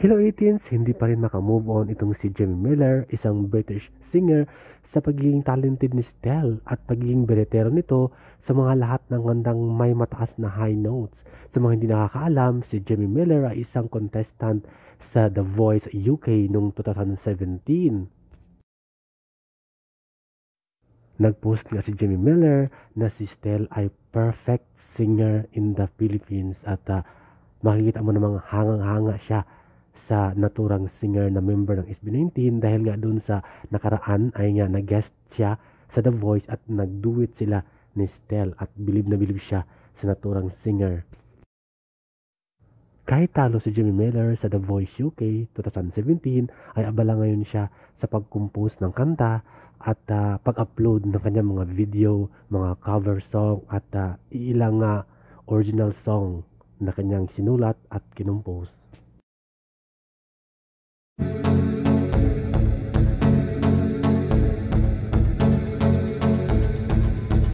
Hello 18s, hindi pa rin makamove on itong si Jamie Miller, isang British singer, sa pagiging talented ni Stell at pagiging beletero nito sa mga lahat ng kantang may mataas na high notes. Sa mga hindi nakakaalam, si Jamie Miller ay isang contestant sa The Voice UK noong 2017. Nag-post nga si Jamie Miller na si Stell ay perfect singer in the Philippines at makikita mo namang hangang-hanga siya sa naturang singer na member ng SB19 dahil nga dun sa nakaraan ay nga nag-guest siya sa The Voice at nag-duet sila ni Stell at bilib na bilib siya sa naturang singer. Kahit talo si Jamie Miller sa The Voice UK 2017 ay abala ngayon siya sa pag-compose ng kanta at pag-upload ng kanyang mga video, mga cover song at ilang original song na kanyang sinulat at kinumpose.